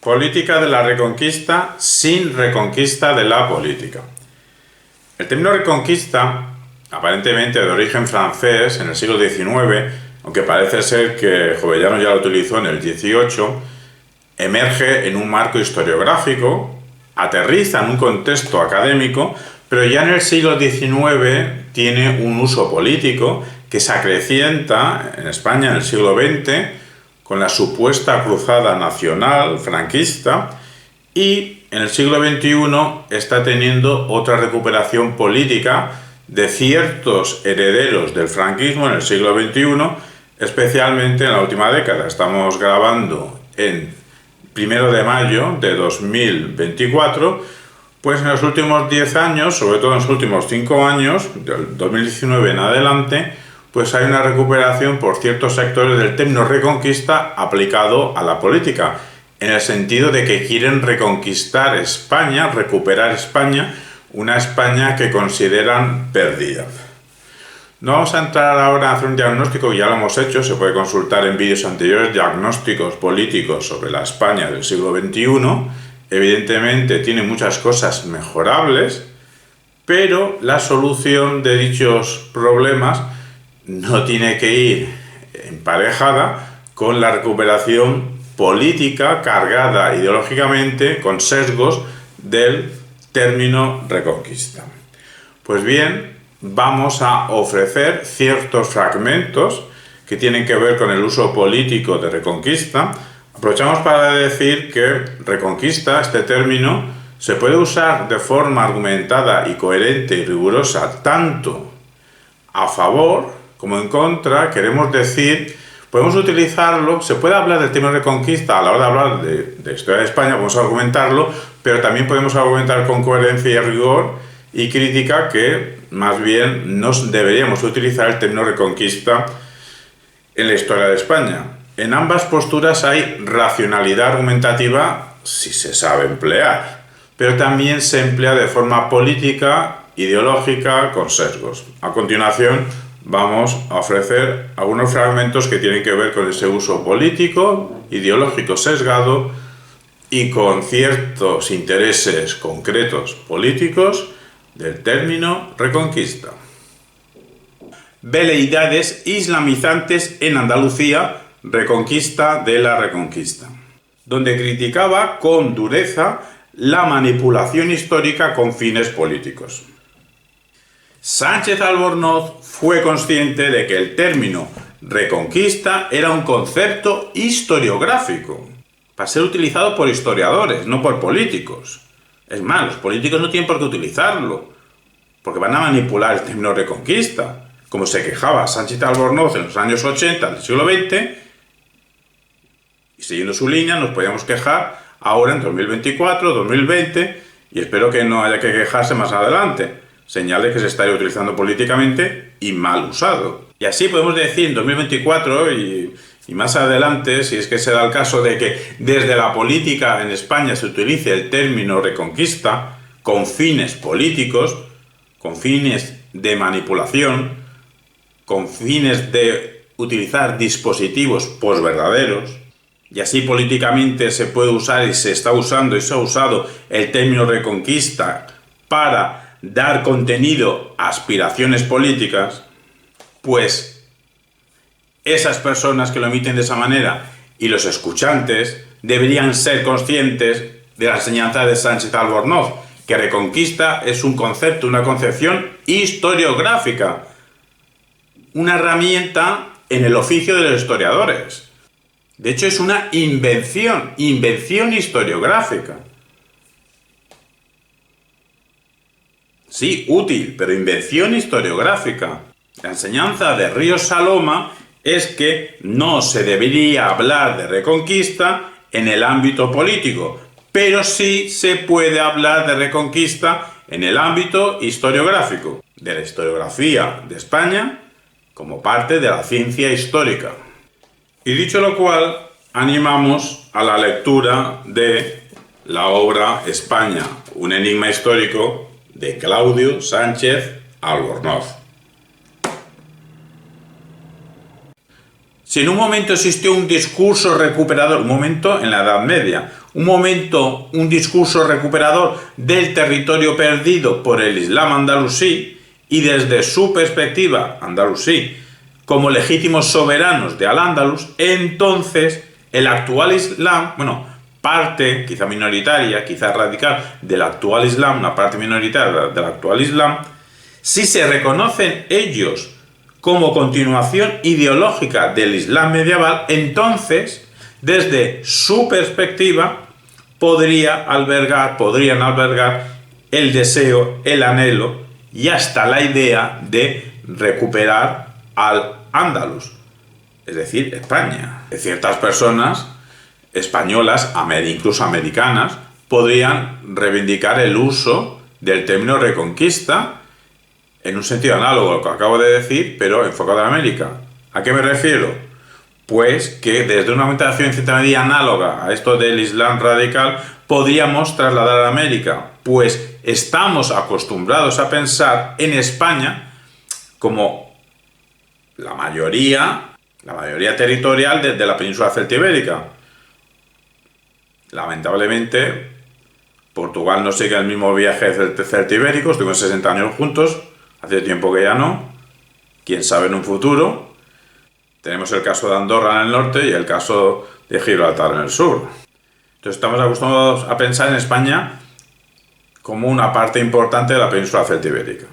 Política de la Reconquista sin reconquista de la política. El término reconquista, aparentemente de origen francés en el siglo XIX, aunque parece ser que Jovellanos ya lo utilizó en el XVIII, emerge en un marco historiográfico, aterriza en un contexto académico, pero ya en el siglo XIX tiene un uso político que se acrecienta en España en el siglo XX con la supuesta cruzada nacional franquista, y en el siglo XXI está teniendo otra recuperación política de ciertos herederos del franquismo en el siglo XXI, especialmente en la última década. Estamos grabando en 1 de mayo de 2024, pues en los últimos 10 años, sobre todo en los últimos 5 años, del 2019 en adelante, pues hay una recuperación por ciertos sectores del término reconquista aplicado a la política, en el sentido de que quieren reconquistar España, recuperar España, una España que consideran perdida. No vamos a entrar ahora a hacer un diagnóstico, que ya lo hemos hecho, se puede consultar en vídeos anteriores, diagnósticos políticos sobre la España del siglo XXI. Evidentemente tiene muchas cosas mejorables, pero la solución de dichos problemas no tiene que ir emparejada con la recuperación política cargada ideológicamente con sesgos del término reconquista. Pues bien, vamos a ofrecer ciertos fragmentos que tienen que ver con el uso político de reconquista. Aprovechamos para decir que reconquista, este término, se puede usar de forma argumentada y coherente y rigurosa tanto a favor como en contra. Queremos decir, podemos utilizarlo, se puede hablar del término reconquista a la hora de hablar de historia de España, podemos argumentarlo, pero también podemos argumentar con coherencia y rigor y crítica que más bien no deberíamos utilizar el término reconquista en la historia de España. En ambas posturas hay racionalidad argumentativa si se sabe emplear, pero también se emplea de forma política, ideológica, con sesgos. A continuación vamos a ofrecer algunos fragmentos que tienen que ver con ese uso político, ideológico sesgado y con ciertos intereses concretos políticos del término reconquista. Veleidades islamizantes en Andalucía, reconquista de la reconquista, donde criticaba con dureza la manipulación histórica con fines políticos. Sánchez Albornoz fue consciente de que el término reconquista era un concepto historiográfico, para ser utilizado por historiadores, no por políticos. Es más, los políticos no tienen por qué utilizarlo, porque van a manipular el término reconquista, como se quejaba Sánchez Albornoz en los años 80 del siglo XX, y siguiendo su línea nos podíamos quejar ahora en 2024, 2020, y espero que no haya que quejarse más adelante. Señal de que se está utilizando políticamente y mal usado. Y así podemos decir en 2024 y más adelante, si es que se da el caso de que desde la política en España se utilice el término reconquista con fines políticos, con fines de manipulación, con fines de utilizar dispositivos posverdaderos, y así políticamente se puede usar y se está usando y se ha usado el término reconquista para dar contenido a aspiraciones políticas, pues esas personas que lo emiten de esa manera y los escuchantes deberían ser conscientes de la enseñanza de Sánchez Albornoz, que reconquista es un concepto, una concepción historiográfica, una herramienta en el oficio de los historiadores. De hecho, es una invención historiográfica. Sí, útil, pero invención historiográfica. La enseñanza de Ríos Saloma es que no se debería hablar de reconquista en el ámbito político, pero sí se puede hablar de reconquista en el ámbito historiográfico, de la historiografía de España como parte de la ciencia histórica. Y dicho lo cual, animamos a la lectura de la obra España, un enigma histórico, de Claudio Sánchez Albornoz. Si en un momento existió un discurso recuperador, un momento en la Edad Media, un momento, un discurso recuperador del territorio perdido por el Islam andalusí, y desde su perspectiva, andalusí, como legítimos soberanos de Al-Ándalus, entonces el actual Islam, parte, quizá minoritaria, quizá radical, del actual Islam, una parte minoritaria del actual Islam, si se reconocen ellos como continuación ideológica del Islam medieval, entonces, desde su perspectiva, podrían albergar el deseo, el anhelo y hasta la idea de recuperar al Andalus, es decir, España. Ciertas personas españolas, incluso americanas, podrían reivindicar el uso del término reconquista en un sentido análogo a lo que acabo de decir, pero enfocado en América. ¿A qué me refiero? Pues que desde una orientación en cierta medida análoga a esto del Islam radical, podríamos trasladar a América, pues estamos acostumbrados a pensar en España como la mayoría territorial de la península celtibérica. Lamentablemente, Portugal no sigue el mismo viaje celtibérico, estuvimos 60 años juntos, hace tiempo que ya no, quién sabe en un futuro. Tenemos el caso de Andorra en el norte y el caso de Gibraltar en el sur. Entonces estamos acostumbrados a pensar en España como una parte importante de la península celtibérica.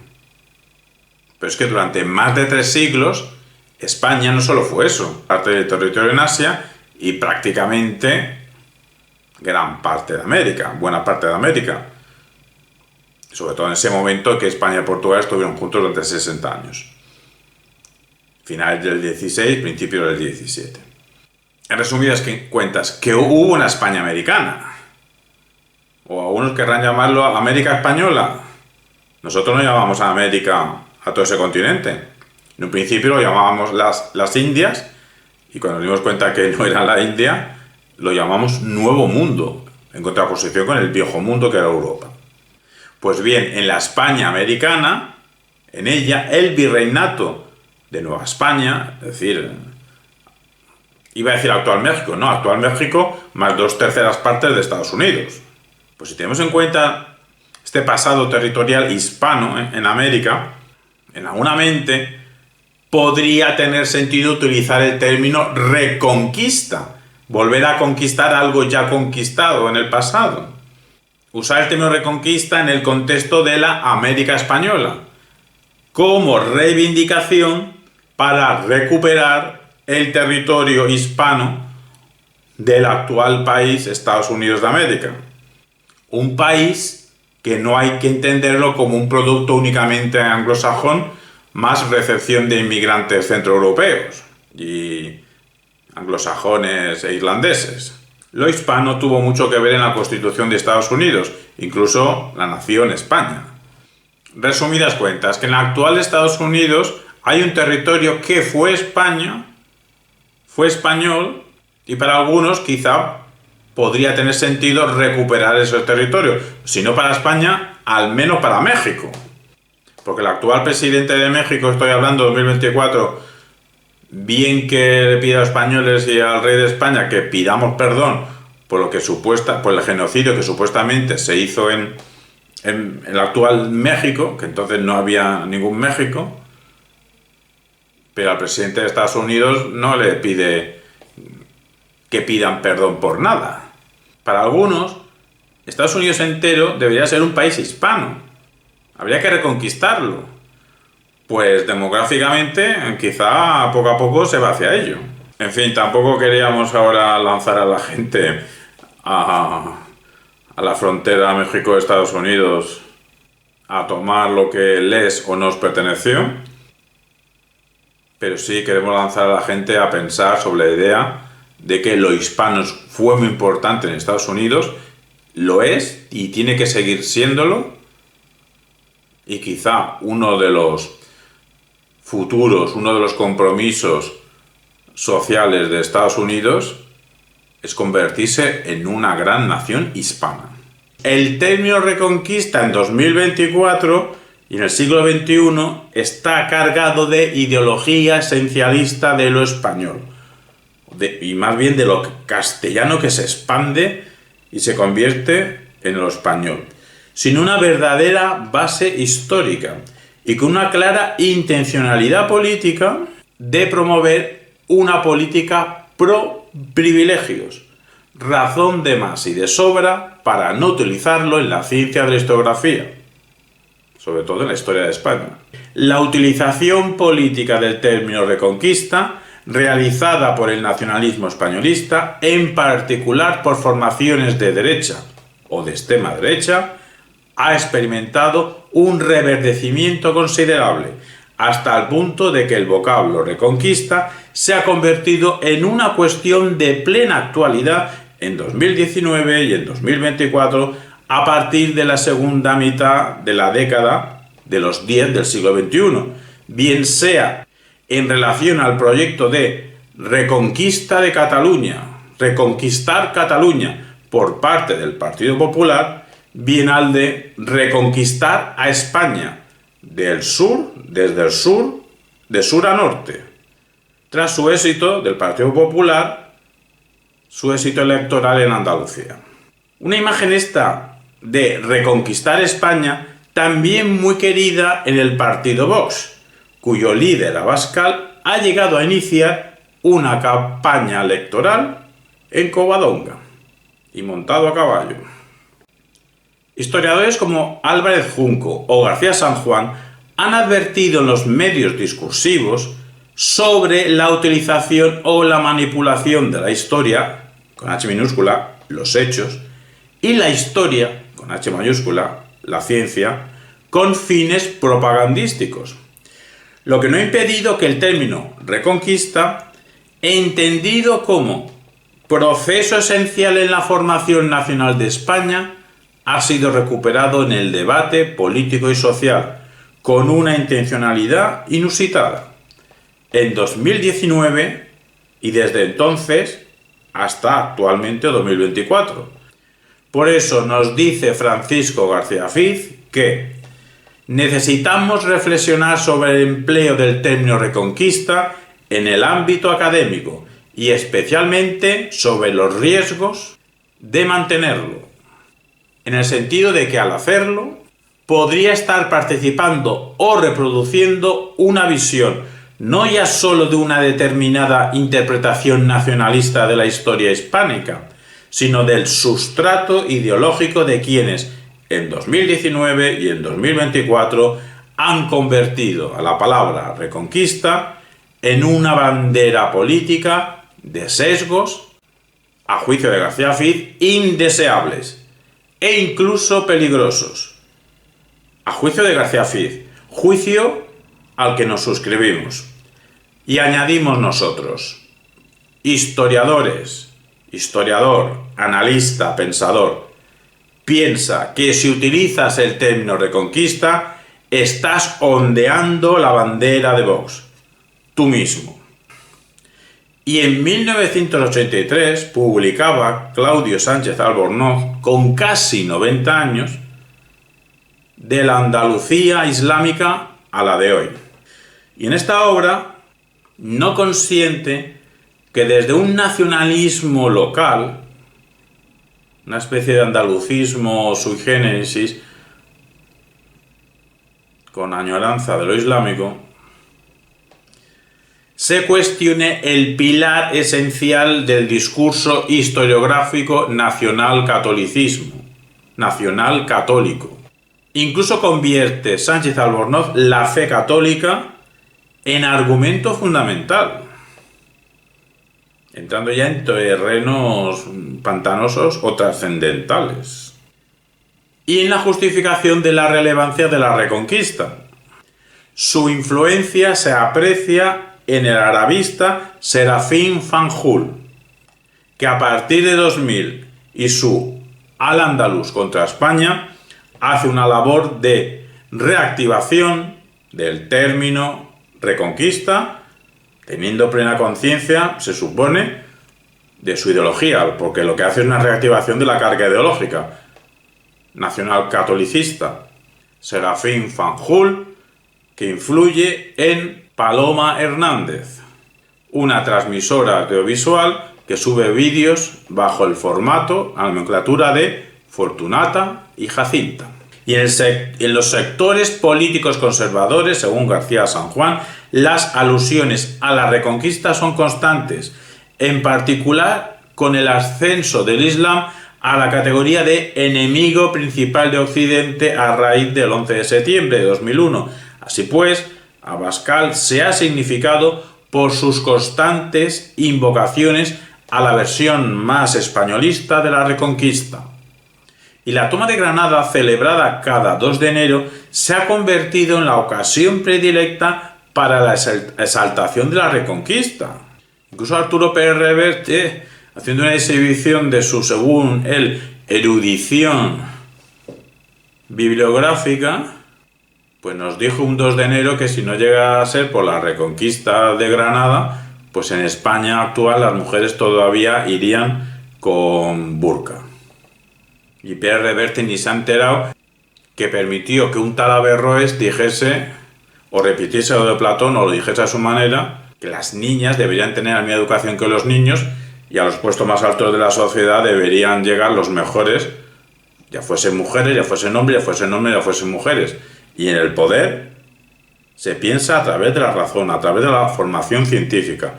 Pero es que durante más de 3 siglos, España no solo fue eso, parte del territorio en Asia y prácticamente gran parte de América, buena parte de América. Sobre todo en ese momento que España y Portugal estuvieron juntos durante 60 años. Finales del 16, principios del 17. En resumidas cuentas, que hubo una España americana. O algunos querrán llamarlo América española. Nosotros no llamamos a América a todo ese continente. En un principio lo llamábamos las Indias, y cuando nos dimos cuenta que no era la India, lo llamamos Nuevo Mundo, en contraposición con el Viejo Mundo que era Europa. Pues bien, en la España americana, en ella, el virreinato de Nueva España, es decir, iba a decir actual México, no, actual México más 2/3 partes de Estados Unidos. Pues si tenemos en cuenta este pasado territorial hispano en América, en alguna mente podría tener sentido utilizar el término reconquista, volver a conquistar algo ya conquistado en el pasado. Usar el término reconquista en el contexto de la América española, como reivindicación para recuperar el territorio hispano del actual país Estados Unidos de América. Un país que no hay que entenderlo como un producto únicamente anglosajón, más recepción de inmigrantes centroeuropeos y anglosajones e irlandeses. Lo hispano tuvo mucho que ver en la Constitución de Estados Unidos, incluso la nación España. Resumidas cuentas, que en el actual Estados Unidos hay un territorio que fue España, fue español, y para algunos quizá podría tener sentido recuperar esos territorios, si no para España, al menos para México. Porque el actual presidente de México, estoy hablando de 2024, bien que le pida a los españoles y al rey de España que pidamos perdón por lo que por el genocidio que supuestamente se hizo en el actual México, que entonces no había ningún México, pero al presidente de Estados Unidos no le pide que pidan perdón por nada. Para algunos, Estados Unidos entero debería ser un país hispano. Habría que reconquistarlo. Pues demográficamente, quizá poco a poco se va hacia ello. En fin, tampoco queríamos ahora lanzar a la gente a la frontera México-Estados Unidos a tomar lo que les o nos perteneció, pero sí queremos lanzar a la gente a pensar sobre la idea de que lo hispano fue muy importante en Estados Unidos, lo es y tiene que seguir siéndolo, y quizá uno de los compromisos sociales de Estados Unidos es convertirse en una gran nación hispana. El término reconquista en 2024 y en el siglo XXI está cargado de ideología esencialista de lo español, y más bien de lo castellano que se expande y se convierte en lo español, sin una verdadera base histórica y con una clara intencionalidad política de promover una política pro privilegios, razón de más y de sobra para no utilizarlo en la ciencia de la historiografía, sobre todo en la historia de España. La utilización política del término reconquista, realizada por el nacionalismo españolista, en particular por formaciones de derecha o de extrema derecha, ha experimentado un reverdecimiento considerable, hasta el punto de que el vocablo reconquista se ha convertido en una cuestión de plena actualidad en 2019 y en 2024, a partir de la segunda mitad de la década de los 10 del siglo XXI, bien sea en relación al proyecto de reconquista de Cataluña, reconquistar Cataluña por parte del Partido Popular, bien al de reconquistar a España del sur, desde el sur, de sur a norte, tras su éxito del Partido Popular, su éxito electoral en Andalucía. Una imagen esta de reconquistar España también muy querida en el partido Vox, cuyo líder Abascal ha llegado a iniciar una campaña electoral en Covadonga y montado a caballo. Historiadores como Álvarez Junco o García San Juan han advertido en los medios discursivos sobre la utilización o la manipulación de la historia, con H minúscula, los hechos, y la historia, con H mayúscula, la ciencia, con fines propagandísticos. Lo que no ha impedido que el término reconquista, entendido como proceso esencial en la formación nacional de España, ha sido recuperado en el debate político y social, con una intencionalidad inusitada. En 2019 y desde entonces hasta actualmente 2024. Por eso nos dice Francisco García Fiz que necesitamos reflexionar sobre el empleo del término reconquista en el ámbito académico y especialmente sobre los riesgos de mantenerlo, en el sentido de que al hacerlo podría estar participando o reproduciendo una visión no ya sólo de una determinada interpretación nacionalista de la historia hispánica, sino del sustrato ideológico de quienes en 2019 y en 2024 han convertido a la palabra reconquista en una bandera política de sesgos, a juicio de García Fiz, indeseables e incluso peligrosos. A juicio de García Fiz, juicio al que nos suscribimos. Y añadimos nosotros, historiadores, historiador, analista, pensador, piensa que si utilizas el término reconquista, estás ondeando la bandera de Vox, tú mismo. Y en 1983 publicaba Claudio Sánchez Albornoz, con casi 90 años, de la Andalucía islámica a la de hoy. Y en esta obra no consiente que desde un nacionalismo local, una especie de andalucismo sui generis, con añoranza de lo islámico, se cuestione el pilar esencial del discurso historiográfico nacional católico. Incluso convierte Sánchez Albornoz la fe católica en argumento fundamental, entrando ya en terrenos pantanosos o trascendentales, y en la justificación de la relevancia de la reconquista. Su influencia se aprecia en el arabista Serafín Fanjul, que a partir de 2000 y su Al-Ándalus contra España hace una labor de reactivación del término reconquista, teniendo plena conciencia, se supone, de su ideología, porque lo que hace es una reactivación de la carga ideológica nacional catolicista. Serafín Fanjul, que influye en Paloma Hernández, una transmisora audiovisual que sube vídeos bajo el formato, a la nomenclatura de Fortunata y Jacinta. Y en los sectores políticos conservadores, según García San Juan, las alusiones a la Reconquista son constantes, en particular con el ascenso del Islam a la categoría de enemigo principal de Occidente a raíz del 11 de septiembre de 2001. Así pues, Abascal se ha significado por sus constantes invocaciones a la versión más españolista de la Reconquista. Y la toma de Granada, celebrada cada 2 de enero, se ha convertido en la ocasión predilecta para la exaltación de la Reconquista. Incluso Arturo Pérez Reverte, haciendo una exhibición de su, según él, erudición bibliográfica, pues nos dijo un 2 de enero que si no llega a ser por la Reconquista de Granada, pues en España actual las mujeres todavía irían con burka. Y Pérez Reverte ni se ha enterado que permitió que un tal Averroes dijese, o repitiese lo de Platón, o lo dijese a su manera, que las niñas deberían tener la misma educación que los niños y a los puestos más altos de la sociedad deberían llegar los mejores, ya fuesen mujeres, ya fuesen hombres, ya fuesen hombres, ya fuesen mujeres. Y en el poder se piensa a través de la razón, a través de la formación científica.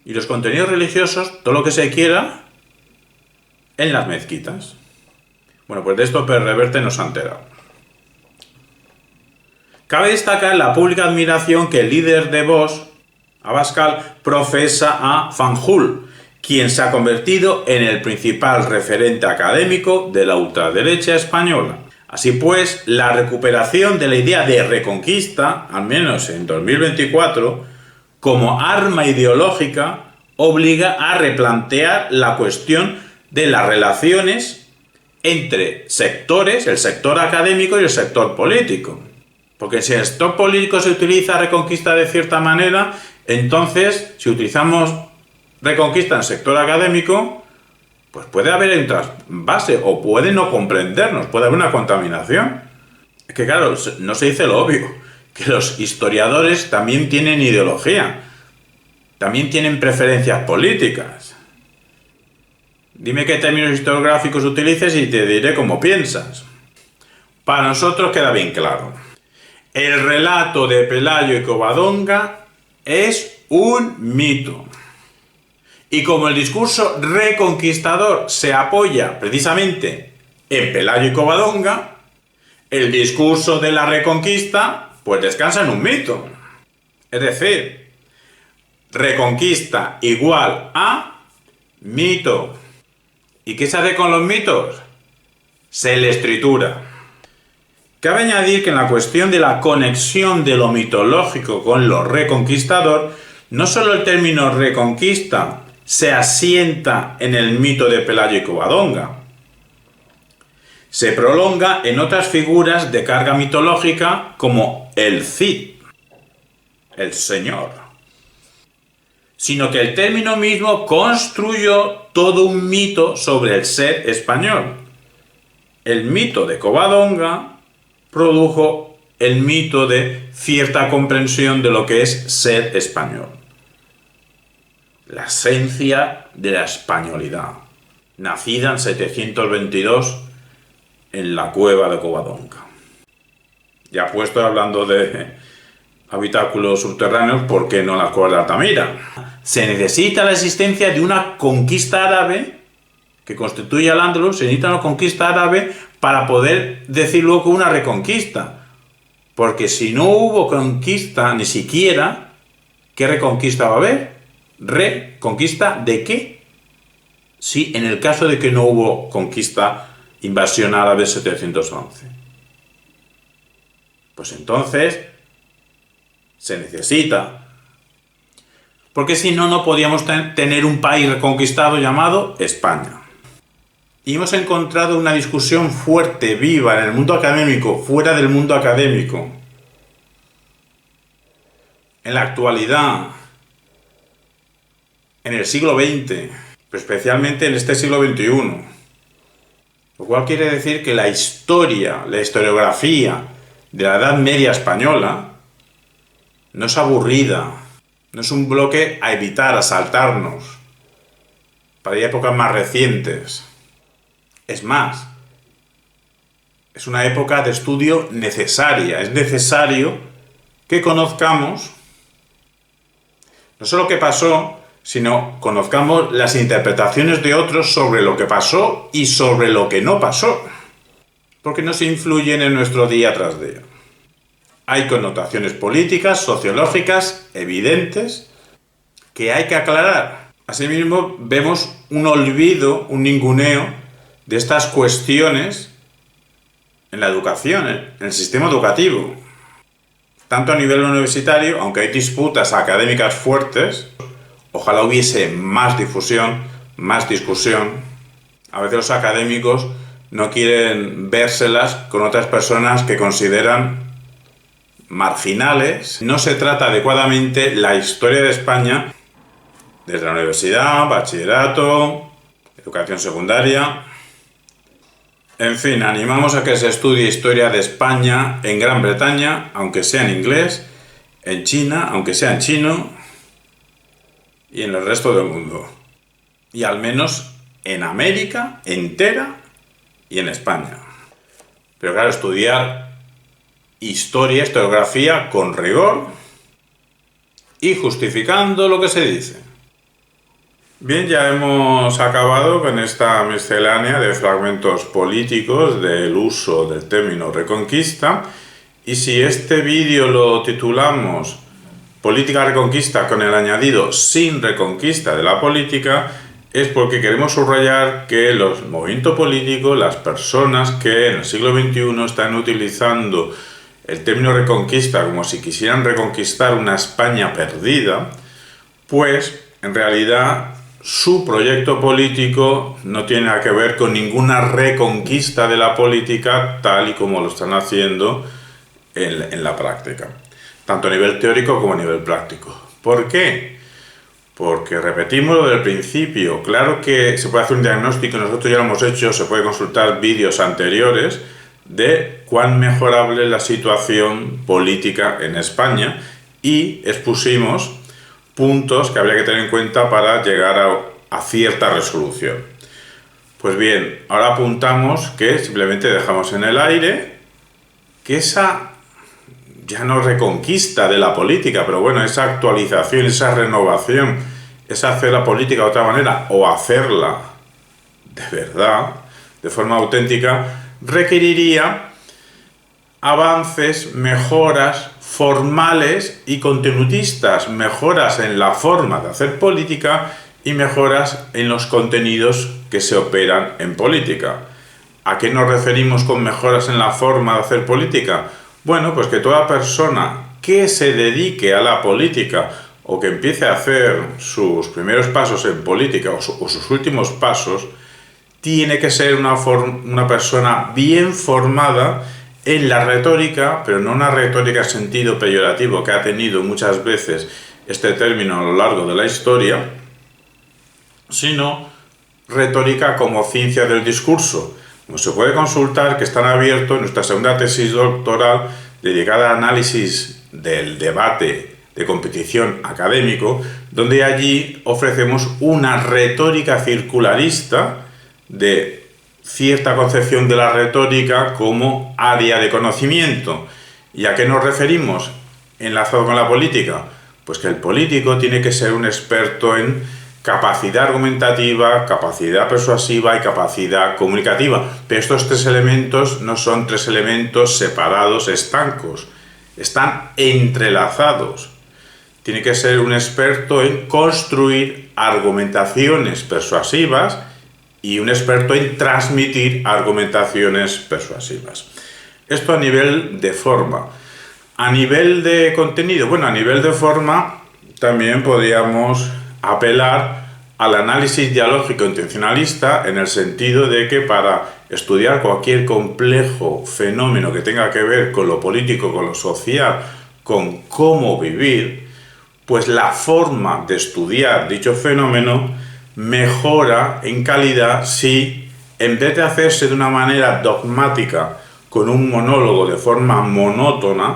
Y los contenidos religiosos, todo lo que se quiera, en las mezquitas. Bueno, pues de esto Pérez Reverte nos ha enterado. Cabe destacar la pública admiración que el líder de Vox, Abascal, profesa a Fanjul, quien se ha convertido en el principal referente académico de la ultraderecha española. Así pues, la recuperación de la idea de reconquista, al menos en 2024, como arma ideológica, obliga a replantear la cuestión de las relaciones entre sectores, el sector académico y el sector político. Porque si el sector político se utiliza Reconquista de cierta manera, entonces, si utilizamos Reconquista en el sector académico, pues puede haber un trasvase o puede no comprendernos, puede haber una contaminación. Es que claro, no se dice lo obvio, que los historiadores también tienen ideología, también tienen preferencias políticas. Dime qué términos historiográficos utilices y te diré cómo piensas. Para nosotros queda bien claro. El relato de Pelayo y Covadonga es un mito. Y como el discurso reconquistador se apoya precisamente en Pelayo y Covadonga, el discurso de la Reconquista pues descansa en un mito. Es decir, Reconquista igual a mito. ¿Y qué se hace con los mitos? Se les tritura. Cabe añadir que en la cuestión de la conexión de lo mitológico con lo reconquistador, no solo el término reconquista se asienta en el mito de Pelayo y Covadonga, se prolonga en otras figuras de carga mitológica como el Cid, el Señor, sino que el término mismo construyó todo un mito sobre el ser español. El mito de Covadonga produjo el mito de cierta comprensión de lo que es ser español. La esencia de la españolidad, nacida en 722 en la cueva de Covadonga. Ya puesto hablando de habitáculos subterráneos, ¿por qué no las cuevas de Altamira? Se necesita la existencia de una conquista árabe que constituye al Andalus, se necesita una conquista árabe para poder decir luego una reconquista. Porque si no hubo conquista ni siquiera, ¿qué reconquista va a haber? ¿Reconquista de qué? Sí, en el caso de que no hubo conquista, invasión árabe 711. Pues entonces se necesita. Porque si no, no podíamos tener un país reconquistado llamado España. Y hemos encontrado una discusión fuerte, viva, en el mundo académico, fuera del mundo académico. En la actualidad, en el siglo XX, pero especialmente en este siglo XXI. Lo cual quiere decir que la historiografía de la Edad Media española no es aburrida, no es un bloque a evitar, a saltarnos. para épocas más recientes. Es más, es una época de estudio necesaria. Es necesario que conozcamos no solo qué pasó, sino conozcamos las interpretaciones de otros sobre lo que pasó y sobre lo que no pasó, porque nos influyen en nuestro día tras día. Hay connotaciones políticas, sociológicas, evidentes, que hay que aclarar. Asimismo, vemos un olvido, un ninguneo de estas cuestiones en la educación, en el sistema educativo. Tanto a nivel universitario, aunque hay disputas académicas fuertes, ojalá hubiese más difusión, más discusión. A veces los académicos no quieren vérselas con otras personas que consideran marginales. No se trata adecuadamente la historia de España desde la universidad, bachillerato, educación secundaria. En fin, animamos a que se estudie historia de España en Gran Bretaña, aunque sea en inglés, en China, aunque sea en chino, y en el resto del mundo. Y al menos en América entera y en España. Pero claro, estudiar historia, historiografía con rigor y justificando lo que se dice. Bien, ya hemos acabado con esta miscelánea de fragmentos políticos del uso del término reconquista, y si este vídeo lo titulamos Política Reconquista con el añadido sin reconquista de la política, es porque queremos subrayar que los movimientos políticos, las personas que en el siglo XXI están utilizando el término reconquista como si quisieran reconquistar una España perdida, pues en realidad su proyecto político no tiene nada que ver con ninguna reconquista de la política tal y como lo están haciendo en la práctica, tanto a nivel teórico como a nivel práctico. ¿Por qué? Porque repetimos lo del principio. Claro que se puede hacer un diagnóstico, nosotros ya lo hemos hecho, se puede consultar vídeos anteriores de cuán mejorable es la situación política en España y expusimos puntos que habría que tener en cuenta para llegar a cierta resolución. Pues bien, ahora apuntamos que simplemente dejamos en el aire que esa ya no reconquista de la política, pero bueno, esa actualización, esa renovación, esa hacer la política de otra manera o hacerla de verdad, de forma auténtica, requeriría avances, mejoras formales y contenutistas, mejoras en la forma de hacer política y mejoras en los contenidos que se operan en política. ¿A qué nos referimos con mejoras en la forma de hacer política? Bueno, pues que toda persona que se dedique a la política o que empiece a hacer sus primeros pasos en política o sus últimos pasos, tiene que ser una persona bien formada en la retórica, pero no una retórica en sentido peyorativo que ha tenido muchas veces este término a lo largo de la historia, sino retórica como ciencia del discurso. Como se puede consultar, que están abiertos en nuestra segunda tesis doctoral dedicada al análisis del debate de competición académico, donde allí ofrecemos una retórica circularista de cierta concepción de la retórica como área de conocimiento. ¿Y a qué nos referimos enlazado con la política? Pues que el político tiene que ser un experto en capacidad argumentativa, capacidad persuasiva y capacidad comunicativa. Pero estos tres elementos no son tres elementos separados, estancos, están entrelazados. Tiene que ser un experto en construir argumentaciones persuasivas y un experto en transmitir argumentaciones persuasivas. Esto a nivel de forma. A nivel de contenido, bueno, a nivel de forma también podríamos apelar al análisis dialógico intencionalista en el sentido de que para estudiar cualquier complejo fenómeno que tenga que ver con lo político, con lo social, con cómo vivir, pues la forma de estudiar dicho fenómeno mejora en calidad si, en vez de hacerse de una manera dogmática con un monólogo de forma monótona,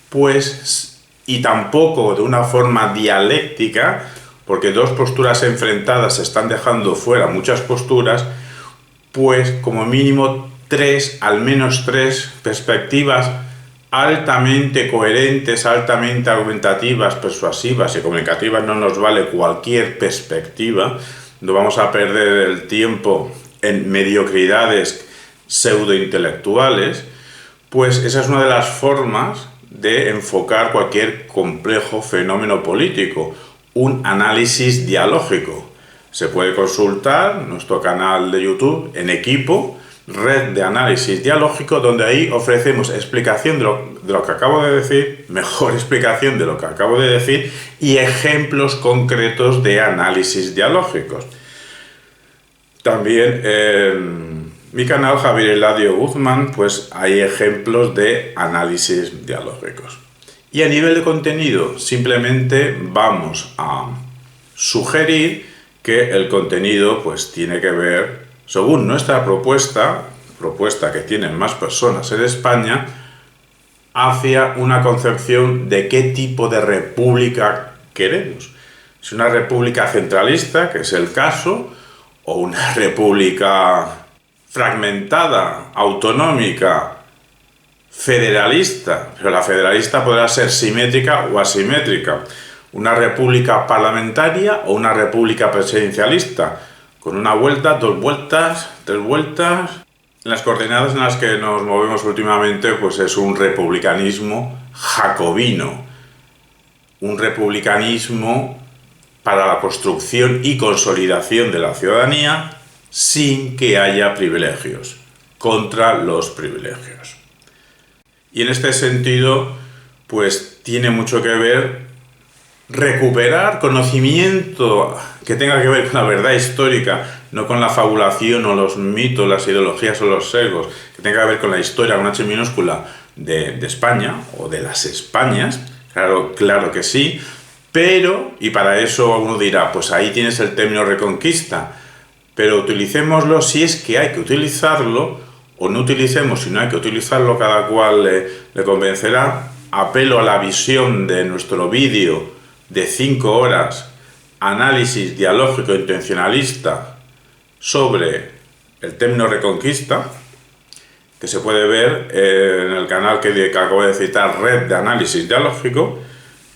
pues, y tampoco de una forma dialéctica, porque dos posturas enfrentadas se están dejando fuera muchas posturas, pues como mínimo al menos tres perspectivas altamente coherentes, altamente argumentativas, persuasivas y comunicativas. No nos vale cualquier perspectiva, no vamos a perder el tiempo en mediocridades pseudointelectuales. Pues esa es una de las formas de enfocar cualquier complejo fenómeno político, un análisis dialógico. Se puede consultar nuestro canal de YouTube En Equipo, Red de Análisis Dialógico, donde ahí ofrecemos explicación de lo que acabo de decir, mejor explicación de lo que acabo de decir y ejemplos concretos de análisis dialógicos. También en mi canal Javier Eladio Guzmán, pues hay ejemplos de análisis dialógicos. Y a nivel de contenido, simplemente vamos a sugerir que el contenido pues tiene que ver, según nuestra propuesta que tienen más personas en España, hacia una concepción de qué tipo de república queremos. Si una república centralista, que es el caso, o una república fragmentada, autonómica, federalista, pero la federalista podrá ser simétrica o asimétrica, una república parlamentaria o una república presidencialista, con una vuelta, dos vueltas, tres vueltas. Las coordenadas en las que nos movemos últimamente pues es un republicanismo jacobino, un republicanismo para la construcción y consolidación de la ciudadanía sin que haya privilegios, contra los privilegios. Y en este sentido, pues tiene mucho que ver recuperar conocimiento que tenga que ver con la verdad histórica, no con la fabulación o los mitos, las ideologías o los sesgos, que tenga que ver con la historia con H minúscula de España o de las Españas, claro que sí, pero, y para eso uno dirá, pues ahí tienes el término reconquista, pero utilicémoslo si es que hay que utilizarlo, o no utilicemos si no hay que utilizarlo, cada cual le convencerá. Apelo a la visión de nuestro vídeo de 5 horas, análisis dialógico intencionalista sobre el término reconquista, que se puede ver en el canal que acabo de citar, Red de Análisis Dialógico.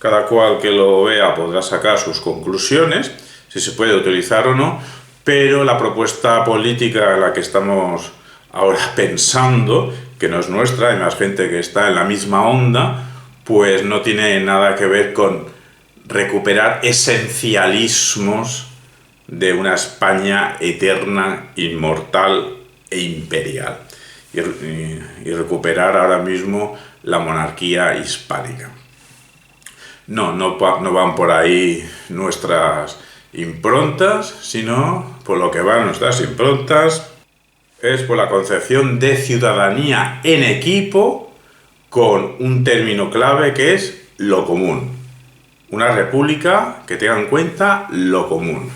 Cada cual que lo vea podrá sacar sus conclusiones, si se puede utilizar o no, pero la propuesta política en la que estamos ahora pensando, que no es nuestra, hay más gente que está en la misma onda, pues no tiene nada que ver con recuperar esencialismos de una España eterna, inmortal e imperial, y recuperar ahora mismo la monarquía hispánica. No van por ahí nuestras improntas, sino por lo que van nuestras improntas es por la concepción de ciudadanía en equipo con un término clave que es lo común. Una república que tenga en cuenta lo común.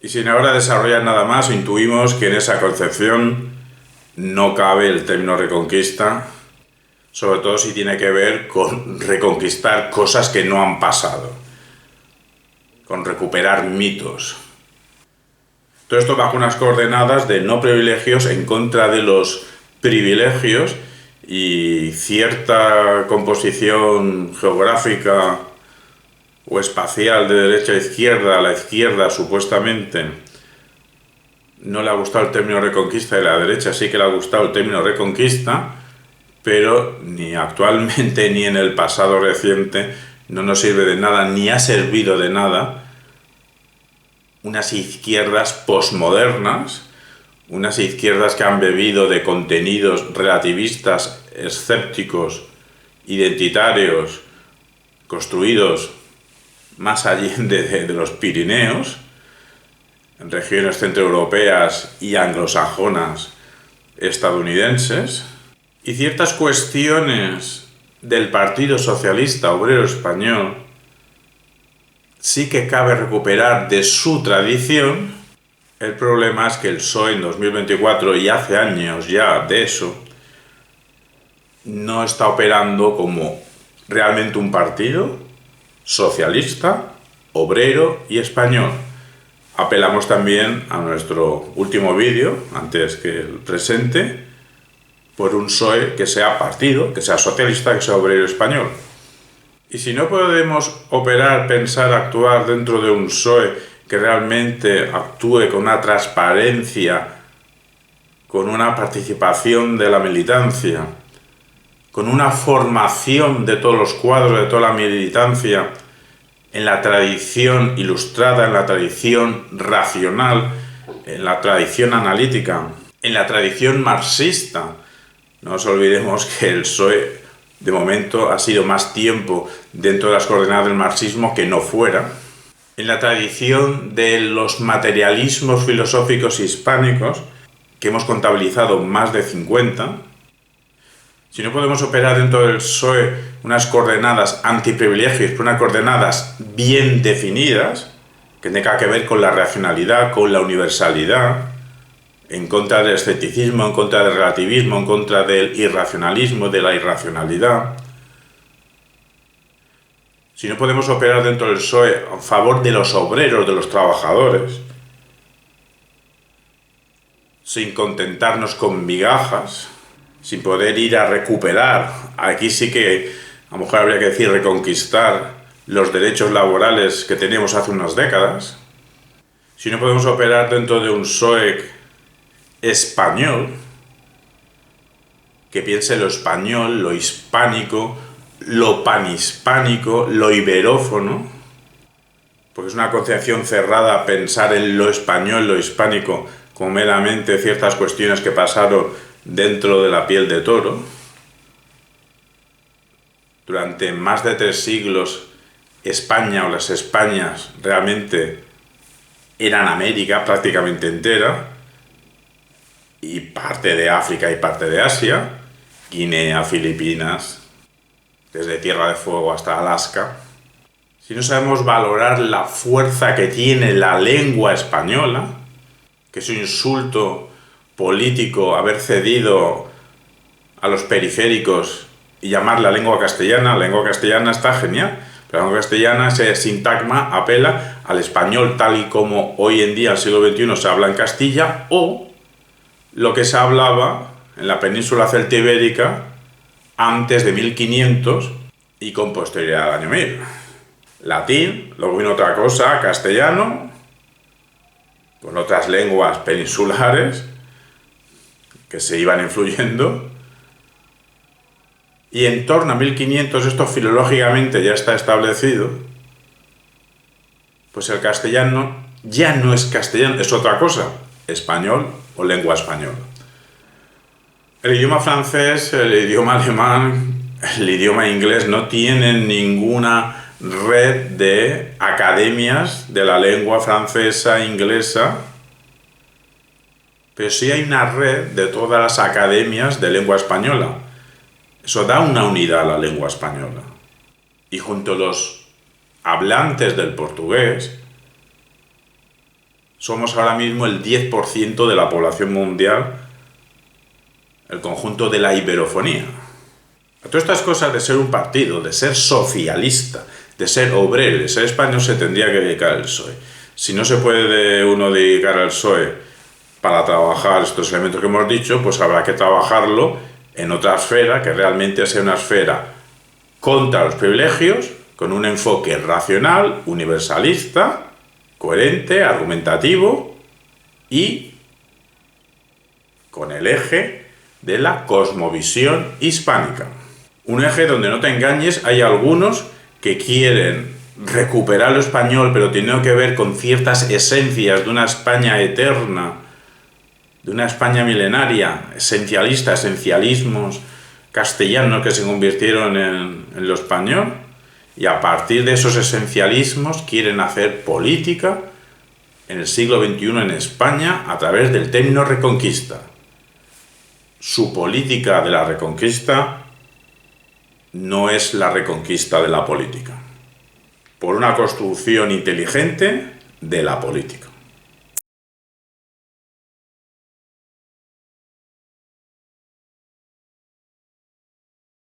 Y sin ahora desarrollar nada más, intuimos que en esa concepción no cabe el término reconquista, sobre todo si tiene que ver con reconquistar cosas que no han pasado, con recuperar mitos. Todo esto bajo unas coordenadas de no privilegios en contra de los privilegios y cierta composición geográfica o espacial de derecha a izquierda. A la izquierda supuestamente no le ha gustado el término reconquista y a la derecha sí que le ha gustado el término reconquista, pero ni actualmente ni en el pasado reciente no nos sirve de nada, ni ha servido de nada unas izquierdas posmodernas, unas izquierdas que han bebido de contenidos relativistas, escépticos, identitarios, construidos más allende de los Pirineos, en regiones centroeuropeas y anglosajonas estadounidenses, y ciertas cuestiones del Partido Socialista Obrero Español sí que cabe recuperar de su tradición. El problema es que el PSOE en 2024, y hace años ya de eso, no está operando como realmente un partido socialista, obrero y español. Apelamos también a nuestro último vídeo, antes que el presente, por un PSOE que sea partido, que sea socialista, que sea obrero español. Y si no podemos operar, pensar, actuar dentro de un PSOE que realmente actúe con una transparencia, con una participación de la militancia, con una formación de todos los cuadros, de toda la militancia, en la tradición ilustrada, en la tradición racional, en la tradición analítica, en la tradición marxista. No nos olvidemos que el PSOE, de momento, ha sido más tiempo dentro de las coordenadas del marxismo que no fuera. En la tradición de los materialismos filosóficos hispánicos, que hemos contabilizado más de 50, si no podemos operar dentro del PSOE unas coordenadas antiprivilegios, pero unas coordenadas bien definidas, que tenga que ver con la racionalidad, con la universalidad, en contra del escepticismo, en contra del relativismo, en contra del irracionalismo, de la irracionalidad. Si no podemos operar dentro del PSOE a favor de los obreros, de los trabajadores, sin contentarnos con migajas, sin poder ir a recuperar, aquí sí que a lo mejor habría que decir reconquistar los derechos laborales que teníamos hace unas décadas, si no podemos operar dentro de un PSOE español, que piense lo español, lo hispánico, lo panhispánico, lo iberófono, porque es una concepción cerrada pensar en lo español, lo hispánico, como meramente ciertas cuestiones que pasaron dentro de la piel de toro. Durante más de 3 siglos, España o las Españas realmente eran América prácticamente entera, y parte de África y parte de Asia, Guinea, Filipinas, desde Tierra de Fuego hasta Alaska. Si no sabemos valorar la fuerza que tiene la lengua española, que es un insulto político haber cedido a los periféricos y llamar la lengua castellana está genial, pero la lengua castellana, ese sintagma apela al español tal y como hoy en día, al siglo XXI, se habla en Castilla, o lo que se hablaba en la península celtibérica antes de 1500 y con posterioridad al año 1000. Latín, luego vino otra cosa, castellano, con otras lenguas peninsulares que se iban influyendo, y en torno a 1500 esto filológicamente ya está establecido, pues el castellano ya no es castellano, es otra cosa, español o lengua española. El idioma francés, el idioma alemán, el idioma inglés no tienen ninguna red de academias de la lengua francesa e inglesa, pero sí hay una red de todas las academias de lengua española. Eso da una unidad a la lengua española. Y junto a los hablantes del portugués, somos ahora mismo el 10% de la población mundial, el conjunto de la iberofonía. A todas estas cosas de ser un partido, de ser socialista, de ser obrero, de ser español, se tendría que dedicar el PSOE. Si no se puede uno dedicar al PSOE para trabajar estos elementos que hemos dicho, pues habrá que trabajarlo en otra esfera que realmente sea una esfera contra los privilegios, con un enfoque racional, universalista, coherente, argumentativo y con el eje de la cosmovisión hispánica. Un eje donde, no te engañes, hay algunos que quieren recuperar lo español, pero tiene que ver con ciertas esencias de una España eterna, de una España milenaria, esencialista, esencialismos castellanos que se convirtieron en lo español, y a partir de esos esencialismos quieren hacer política en el siglo XXI en España a través del término reconquista. Su política de la reconquista no es la reconquista de la política, por una construcción inteligente de la política.